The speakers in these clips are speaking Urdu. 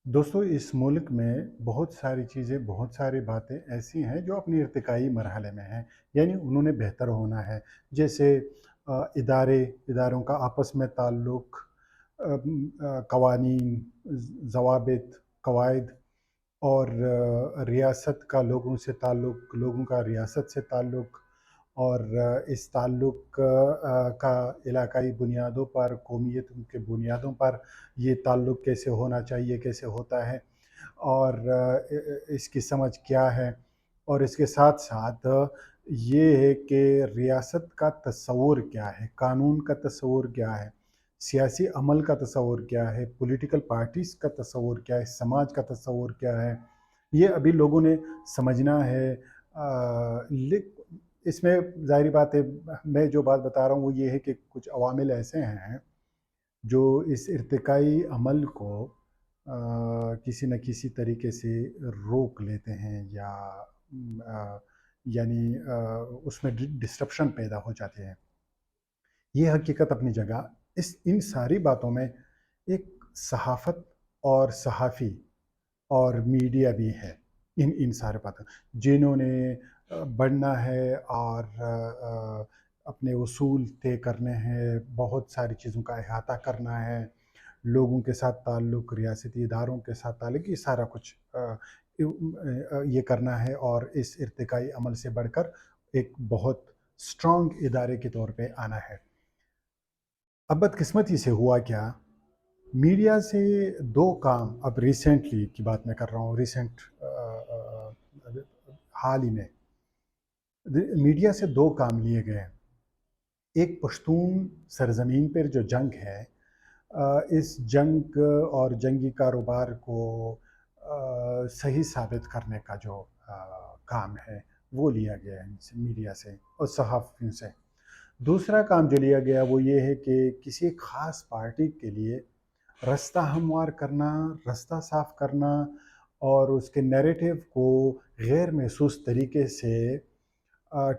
دوستو اس ملک میں بہت ساری چیزیں بہت ساری باتیں ایسی ہیں جو اپنی ارتقائی مرحلے میں ہیں، یعنی انہوں نے بہتر ہونا ہے۔ جیسے اداروں کا آپس میں تعلق، قوانین، ضوابط، قواعد، اور ریاست کا لوگوں سے تعلق، لوگوں کا ریاست سے تعلق، اور اس تعلق کا علاقائی بنیادوں پر، قومیتوں کے بنیادوں پر یہ تعلق کیسے ہونا چاہیے، کیسے ہوتا ہے، اور اس کی سمجھ کیا ہے، اور اس کے ساتھ ساتھ یہ ہے کہ ریاست کا تصور کیا ہے، قانون کا تصور کیا ہے، سیاسی عمل کا تصور کیا ہے، پولیٹیکل پارٹیز کا تصور کیا ہے، سماج کا تصور کیا ہے، یہ ابھی لوگوں نے سمجھنا ہے۔ اس میں ظاہری بات ہے، میں جو بات بتا رہا ہوں وہ یہ ہے کہ کچھ عوامل ایسے ہیں جو اس ارتقائی عمل کو کسی نہ کسی طریقے سے روک لیتے ہیں، یا یعنی اس میں ڈسٹرپشن پیدا ہو جاتے ہیں۔ یہ حقیقت اپنی جگہ، ان ساری باتوں میں ایک صحافت اور صحافی اور میڈیا بھی ہے، ان سارے باتوں جنہوں نے بڑھنا ہے اور اپنے اصول طے کرنے ہیں، بہت ساری چیزوں کا احاطہ کرنا ہے، لوگوں کے ساتھ تعلق، ریاستی اداروں کے ساتھ تعلق، یہ سارا کچھ یہ کرنا ہے، اور اس ارتقائی عمل سے بڑھ کر ایک بہت اسٹرانگ ادارے کے طور پہ آنا ہے۔ اب بدقسمتی سے ہوا کیا، میڈیا سے دو کام، اب ریسنٹلی کی بات میں کر رہا ہوں، حال ہی میں میڈیا سے دو کام لیے گئے۔ ایک پشتون سرزمین پر جو جنگ ہے، اس جنگ اور جنگی کاروبار کو صحیح ثابت کرنے کا جو کام ہے وہ لیا گیا ہے میڈیا سے اور صحافیوں سے۔ دوسرا کام جو لیا گیا وہ یہ ہے کہ کسی ایک خاص پارٹی کے لیے رستہ ہموار کرنا، رستہ صاف کرنا، اور اس کے نیریٹو کو غیر محسوس طریقے سے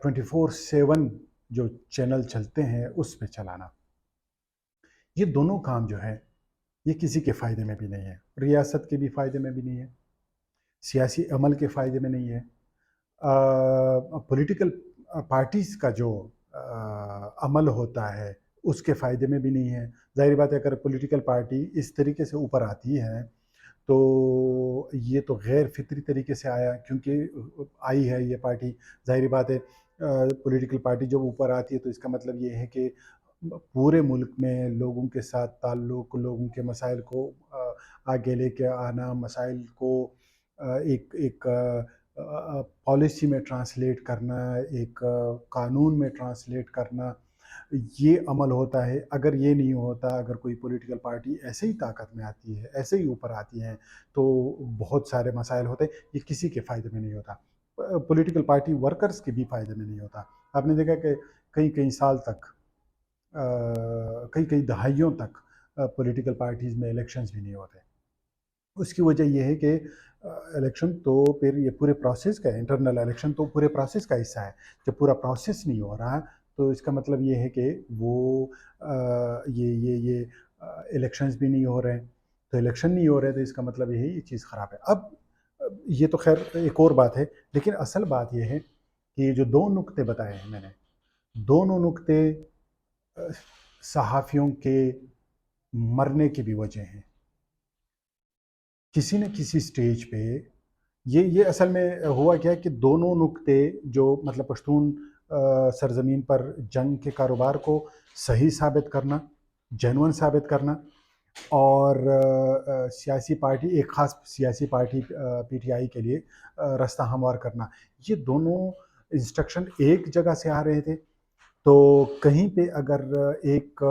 24/7 جو چینل چلتے ہیں اس پہ چلانا۔ یہ دونوں کام جو ہے یہ کسی کے فائدے میں بھی نہیں ہے، ریاست کے بھی فائدے میں بھی نہیں ہے، سیاسی عمل کے فائدے میں نہیں ہے، پولیٹیکل پارٹیز کا جو عمل ہوتا ہے اس کے فائدے میں بھی نہیں ہے۔ ظاہر بات ہے اگر پولیٹیکل پارٹی اس طریقے سے اوپر آتی ہے تو یہ تو غیر فطری طریقے سے آیا، کیونکہ آئی ہے یہ پارٹی، ظاہری بات ہے پولیٹیکل پارٹی جب اوپر آتی ہے تو اس کا مطلب یہ ہے کہ پورے ملک میں لوگوں کے ساتھ تعلق، لوگوں کے مسائل کو آگے لے کے آنا، مسائل کو ایک پالیسی میں ٹرانسلیٹ کرنا، ایک قانون میں ٹرانسلیٹ کرنا، یہ عمل ہوتا ہے۔ اگر یہ نہیں ہوتا، اگر کوئی پولیٹیکل پارٹی ایسے ہی طاقت میں آتی ہے، ایسے ہی اوپر آتی ہے، تو بہت سارے مسائل ہوتے ہیں، یہ کسی کے فائدے میں نہیں ہوتا، پولیٹیکل پارٹی ورکرز کے بھی فائدے میں نہیں ہوتا۔ آپ نے دیکھا کہ کئی سال تک، کئی دہائیوں تک پولیٹیکل پارٹیز میں الیکشنز بھی نہیں ہوتے۔ اس کی وجہ یہ ہے کہ الیکشن تو پھر یہ پورے پروسیس کا ہے، انٹرنل الیکشن تو پورے پروسیس کا حصہ ہے۔ جب پورا پروسیس نہیں ہو رہا تو اس کا مطلب یہ ہے کہ وہ یہ الیکشنز بھی نہیں ہو رہے، تو الیکشن نہیں ہو رہے تو اس کا مطلب یہ ہے یہ چیز خراب ہے۔ اب یہ تو خیر ایک اور بات ہے، لیکن اصل بات یہ ہے کہ یہ جو دو نکتے بتائے ہیں میں نے، دونوں نکتے صحافیوں کے مرنے کی بھی وجہ ہیں۔ کسی نہ کسی سٹیج پہ یہ اصل میں ہوا کیا کہ دونوں نکتے جو مطلب پشتون سرزمین پر جنگ کے کاروبار کو صحیح ثابت کرنا، جینون ثابت کرنا، اور سیاسی پارٹی، ایک خاص سیاسی پارٹی پی ٹی آئی کے لیے رستہ ہموار کرنا، یہ دونوں انسٹرکشن ایک جگہ سے آ رہے تھے۔ تو کہیں پہ اگر ایک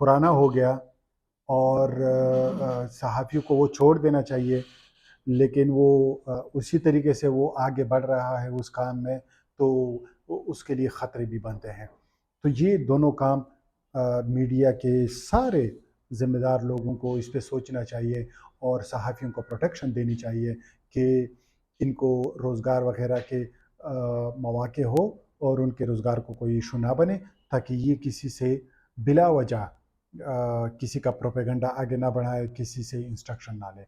پرانا ہو گیا اور صحافیوں کو وہ چھوڑ دینا چاہیے، لیکن وہ اسی طریقے سے وہ آگے بڑھ رہا ہے اس کام میں، تو اس کے لیے خطرے بھی بنتے ہیں۔ تو یہ دونوں کام میڈیا کے سارے ذمہ دار لوگوں کو اس پہ سوچنا چاہیے، اور صحافیوں کو پروٹیکشن دینی چاہیے کہ ان کو روزگار وغیرہ کے مواقع ہو اور ان کے روزگار کو کوئی ایشو نہ بنے، تاکہ یہ کسی سے بلا وجہ کسی کا پروپیگنڈا آگے نہ بڑھائے، کسی سے انسٹرکشن نہ لے۔